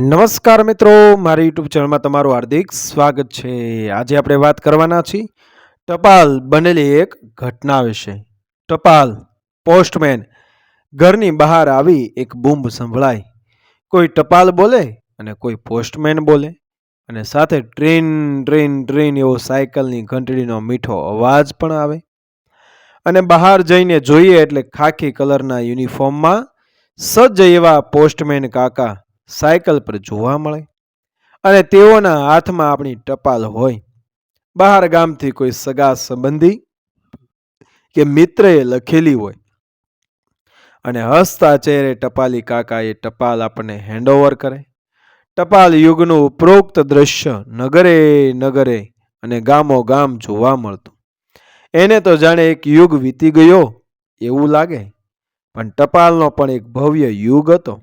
નમસ્કાર મિત્રો, મારી યુટ્યુબ ચેનલમાં તમારું હાર્દિક સ્વાગત છે। આજે આપણે વાત કરવાના છીએ ટપાલ બનેલી એક ઘટના વિશે। ટપાલ પોસ્ટમેન ઘરની બહાર આવી એક બૂમ સંભળાઈ। કોઈ ટપાલ બોલે અને કોઈ પોસ્ટમેન બોલે અને સાથે ટ્રેન ટ્રેન ટ્રેન એવો સાયકલની ઘંટડીનો મીઠો અવાજ પણ આવે। અને બહાર જઈને જોઈએ એટલે ખાખી કલરના યુનિફોર્મમાં સજ્જ એવા પોસ્ટમેન કાકા સાયકલ પર જોવા મળે અને તેઓના હાથમાં આપણી ટપાલ હોય। બહાર ગામથી કોઈ સગા સંબંધી કે મિત્રએ લખેલી હોય અને હસતા ચહેરે ટપાલી કાકા એ ટપાલ આપણને હેન્ડઓવર કરે। ટપાલ યુગનું ઉપરોક્ત દ્રશ્ય નગરે નગરે અને ગામો ગામ જોવા મળતું। એને તો જાણે એક યુગ વીતી ગયો એવું લાગે, પણ ટપાલનો પણ એક ભવ્ય યુગ હતો।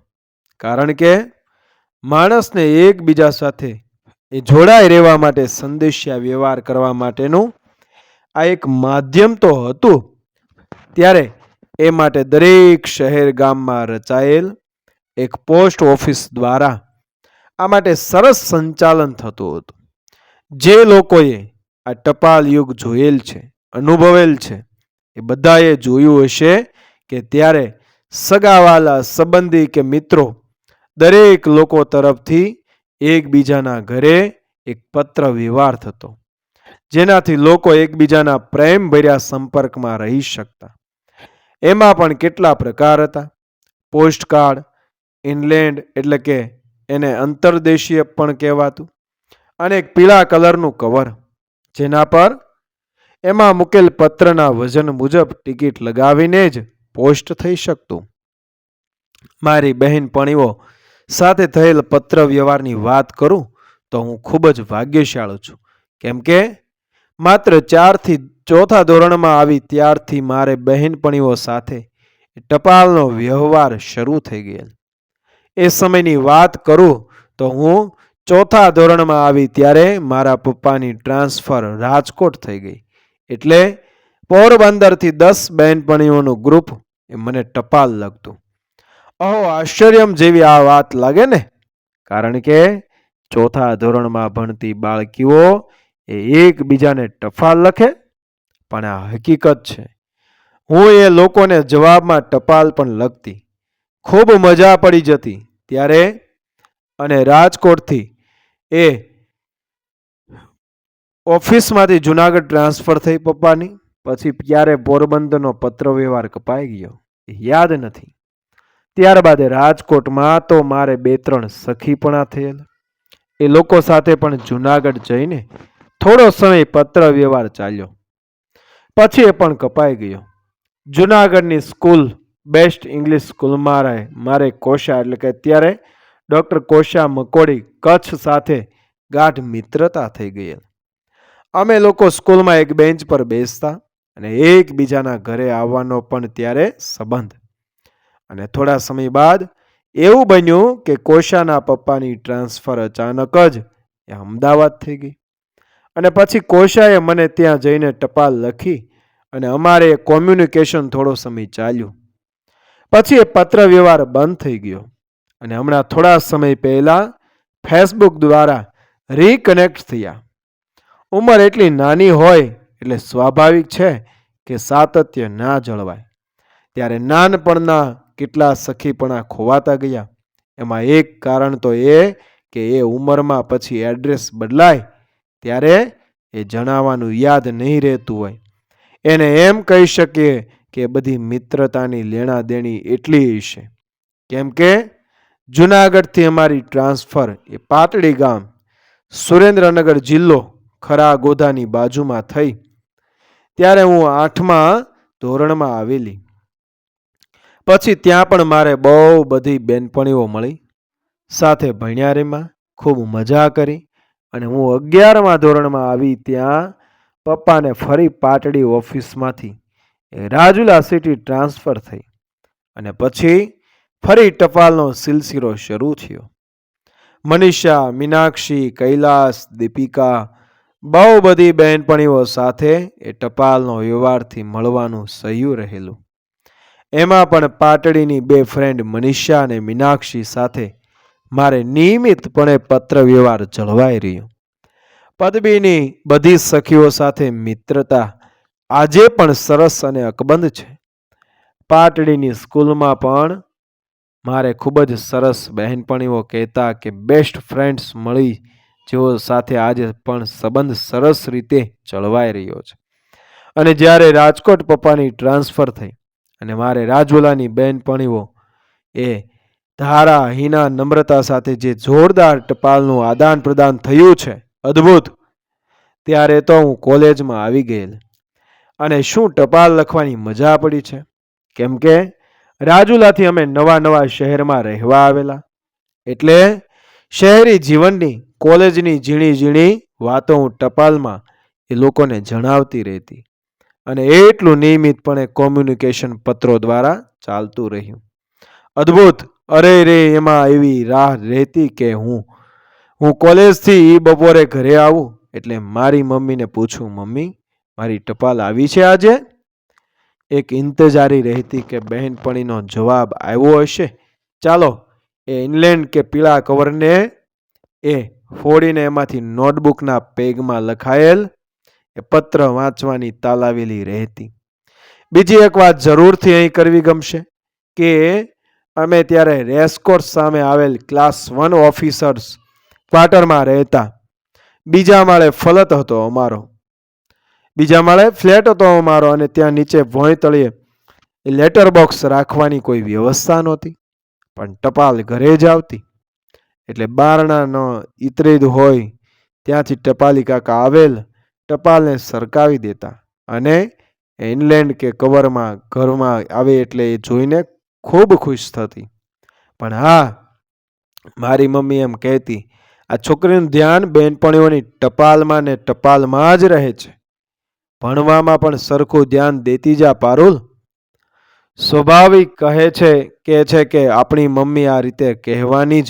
કારણ કે માણસને એકબીજા સાથે જોડાઈ રહેવા માટે સંદેશા વ્યવહાર કરવા માટેનું આ એક માધ્યમ તો હતું। ત્યારે એ માટે દરેક શહેર ગામમાં રચાયેલ એક પોસ્ટ ઓફિસ દ્વારા આ માટે સરસ સંચાલન થતું હતું। જે લોકોએ આ ટપાલ યુગ જોયેલ છે, અનુભવેલ છે, એ બધાએ જોયું હશે કે ત્યારે સગાવાલા સંબંધી કે મિત્રો દરેક લોકો તરફથી એકબીજાના ઘરે એક પત્ર વ્યવહાર થતો, જેનાથી લોકો એકબીજાના પ્રેમ ભર્યા સંપર્કમાં રહી શકતા। એમાં પણ કેટલા પ્રકાર હતા। પોસ્ટકાર્ડ, ઇનલેન્ડ એટલે કે એને અંતરદેશીય પણ કહેવાતું, અને એક પીળા કલરનું કવર જેના પર એમાં મૂકેલ પત્રના વજન મુજબ ટિકિટ લગાવીને જ પોસ્ટ થઈ શકતું। મારી બહેનપણીઓ સાથે થયેલ પત્ર વ્યવહારની વાત કરું તો હું ખૂબ જ ભાગ્યશાળી છું, કેમ કે માત્ર 4 થી 4થા ધોરણમાં આવી ત્યારથી મારે બહેનપણીઓ સાથે ટપાલનો વ્યવહાર શરૂ થઈ ગયેલ। એ સમયની વાત કરું તો હું 4થા ધોરણમાં આવી ત્યારે મારા પપ્પાની ટ્રાન્સફર રાજકોટ થઈ ગઈ, એટલે પોરબંદરથી 10 બહેનપણીઓનું ગ્રુપ એ મને ટપાલ લખતું। અહો આશ્ચર્યમ જેવી આ વાત લાગે ને, કારણ કે 4થા ધોરણમાં ભણતી બાળકીઓ એ એકબીજાને ટપાલ લખે, પણ આ હકીકત છે। હું એ લોકોને જવાબમાં ટપાલ પણ લખતી, ખૂબ મજા પડી જતી ત્યારે। અને રાજકોટથી એ ઓફિસમાંથી જુનાગઢ ટ્રાન્સફર થઈ પપ્પાની, પછી ક્યારે પોરબંદરનો પત્ર વ્યવહાર કપાઈ ગયો યાદ નથી। ત્યારબાદ રાજકોટમાં તો મારે 2-3 સખીપણા થયેલ, એ લોકો સાથે પણ જુનાગઢ જઈને થોડો સમય પત્ર વ્યવહાર ચાલ્યો, પછી એ પણ કપાઈ ગયો। જુનાગઢની સ્કૂલ બેસ્ટ ઇંગ્લિશ સ્કૂલમાં મારે કોશા એટલે કે અત્યારે ડૉક્ટર કોશા મકોડી કચ્છ સાથે ગાઢ મિત્રતા થઈ ગઈ। અમે લોકો સ્કૂલમાં એક બેન્ચ પર બેસતા અને એકબીજાના ઘરે આવવાનો પણ ત્યારે સંબંધ। અને થોડા સમય બાદ એવું બન્યું કે કોશાના પપ્પાની ટ્રાન્સફર અચાનક જ અમદાવાદ થઈ ગઈ, અને પછી કોશાએ મને ત્યાં જઈને ટપાલ લખી અને અમારે કોમ્યુનિકેશન થોડો સમય ચાલ્યું, પછી એ પત્ર વ્યવહાર બંધ થઈ ગયો। અને હમણાં થોડા સમય પહેલા ફેસબુક દ્વારા રીકનેક્ટ થયા। ઉંમર એટલી નાની હોય એટલે સ્વાભાવિક છે કે સાતત્ય ના જળવાય, ત્યારે નાનપણના કેટલા સખીપણા ખોવાતા ગયા। એમાં એક કારણ તો એ કે એ ઉંમરમાં પછી એડ્રેસ બદલાય ત્યારે એ જણાવવાનું યાદ નહીં રહેતું હોય। એને એમ કહી શકીએ કે બધી મિત્રતાની લેણા દેણી એટલી હશે, કેમ કે જુનાગઢથી અમારી ટ્રાન્સફર એ પાટડી ગામ સુરેન્દ્રનગર જિલ્લો ખરા ગોધાની બાજુમાં થઈ, ત્યારે હું 8મા ધોરણમાં આવેલી। પછી ત્યાં પણ મારે બહુ બધી બેનપણીઓ મળી, સાથે ભણ્યા રેમાં, ખૂબ મજા કરી, અને હું 11મા ધોરણમાં આવી ત્યાં પપ્પાને ફરી પાટડી ઓફિસમાંથી રાજુલા સિટી ટ્રાન્સફર થઈ, અને પછી ફરી ટપાલનો સિલસિલો શરૂ થયો। મનીષા, મીનાક્ષી, કૈલાસ, દીપિકા બહુ બધી બહેનપણીઓ સાથે એ ટપાલનો વ્યવહારથી મળવાનું સહ્યું રહેલું। એમાં પણ પાટડીની 2 ફ્રેન્ડ મનીષા અને મીનાક્ષી સાથે મારે નિયમિતપણે પત્ર વ્યવહાર જળવાઈ રહ્યો. પદવીની બધી સખીઓ સાથે મિત્રતા આજે પણ સરસ અને અકબંધ છે. પાટડીની સ્કૂલમાં પણ મારે ખૂબ જ સરસ બહેનપણીઓ કહેતા કે બેસ્ટ ફ્રેન્ડ્સ મળી, જેઓ સાથે આજે પણ સંબંધ સરસ રીતે જળવાઈ રહ્યો છે. અને જ્યારે રાજકોટ પપ્પાની ટ્રાન્સફર થઈ અને મારે રાજુલાની બહેનપણીઓ એ ધારા હિના નમ્રતા સાથે જે જોરદાર ટપાલનું આદાન પ્રદાન થયું છે, અદ્ભુત, ત્યારે તો હું કોલેજમાં આવી ગયેલ. અને શું ટપાલ લખવાની મજા પડી છે, કેમ કે રાજુલાથી અમે નવા શહેરમાં રહેવા આવેલા, એટલે શહેરી જીવનની કોલેજની ઝીણી ઝીણી વાતો હું ટપાલમાં એ લોકોને જણાવતી રહેતી. અને એટલું નિયમિતપણે કોમ્યુનિકેશન પત્રો દ્વારા ચાલતું રહ્યું. અદ્ભુત. અરે રે, એમાં એવી રાહ રહેતી કે હું કોલેજથી બપોરે ઘરે આવું એટલે મારી મમ્મીને પૂછું, મમ્મી મારી ટપાલ આવી છે આજે? એક ઇંતજારી રહેતી કે બહેનપણીનો જવાબ આવ્યો હશે. ચાલો એ ઇંગ્લેન્ડ કે પીળા કવરને એ ફોડીને એમાંથી નોટબુકના પેગમાં લખાયેલ એ પત્ર વાંચવાની તાલાવેલી રહેતી. બીજી એક વાત જરૂરથી અહીં કરવી ગમશે કે અમે ત્યારે રેસકોર્સ સામે આવેલ ક્લાસ 1 ઓફિસર્સ ક્વાર્ટરમાં રહેતા. બીજા માળે ફ્લેટ હતો અમારો અને ત્યાં નીચે ભોંય તળિયે લેટર બોક્સ રાખવાની કોઈ વ્યવસ્થા નહોતી, પણ ટપાલ ઘરે જ આવતી. એટલે બારણાનો ઈતરેદ હોય ત્યાંથી ટપાલી કાકા આવેલ ટપાલને સરકાવી દેતા અને ઇંગ્લેન્ડ કે કવરમાં ઘરમાં આવે એટલે એ જોઈને ખૂબ ખુશ થતી. પણ હા, મારી મમ્મી એમ કહેતી, આ છોકરીનું ધ્યાન બહેનપણીઓની ટપાલમાં ને ટપાલમાં જ રહે છે, ભણવામાં પણ સરખું ધ્યાન દેતી જા પારુલ. સ્વાભાવિક કહે છે કે આપણી મમ્મી આ રીતે કહેવાની જ,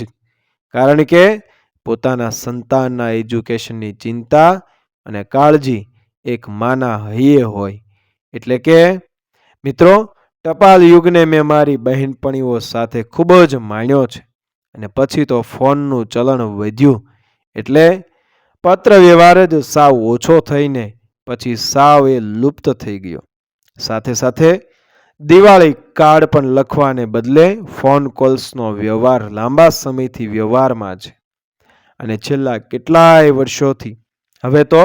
કારણ કે પોતાના સંતાનના એજ્યુકેશનની ચિંતા અને કાળજી એક માના હૈયે હોય. એટલે કે મિત્રો, ટપાલ યુગને મેં મારી બહેનપણીઓ સાથે ખૂબ જ માણ્યો છે. અને પછી તો ફોનનું ચલણ વધ્યું એટલે પત્ર વ્યવહાર જ સાવ ઓછો થઈને પછી સાવ એ લુપ્ત થઈ ગયો. સાથે સાથે દિવાળી કાર્ડ પણ લખવાને બદલે ફોન કોલ્સનો વ્યવહાર લાંબા સમયથી વ્યવહારમાં છે. અને છેલ્લા કેટલાય વર્ષોથી હવે તો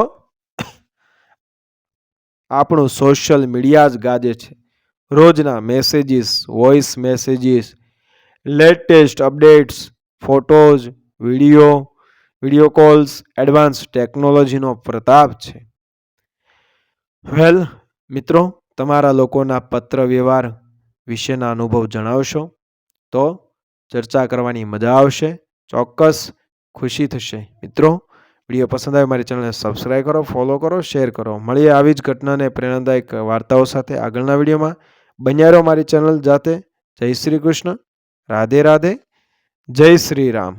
આપણું સોશિયલ મિડિયા જ ગાજે છે. રોજના messages, voice messages, latest updates, photos, video calls, advance ટેકનોલોજીનો પ્રતાપ છે. વેલ મિત્રો, તમારા લોકોના પત્ર વ્યવહાર વિશેના અનુભવ જણાવશો તો ચર્ચા કરવાની મજા આવશે. ચોક્કસ ખુશી થશે. મિત્રો, વિડીયો પસંદ આવે મારી ચેનલને સબસ્ક્રાઈબ કરો, ફોલો કરો, શેર કરો. મળીએ આવી જ ઘટનાને પ્રેરણાદાયક વાર્તાઓ સાથે આગળના વિડીયોમાં. બન્યા રહો મારી ચેનલ જાતે. જય શ્રી કૃષ્ણ. રાધે રાધે. જય શ્રી રામ.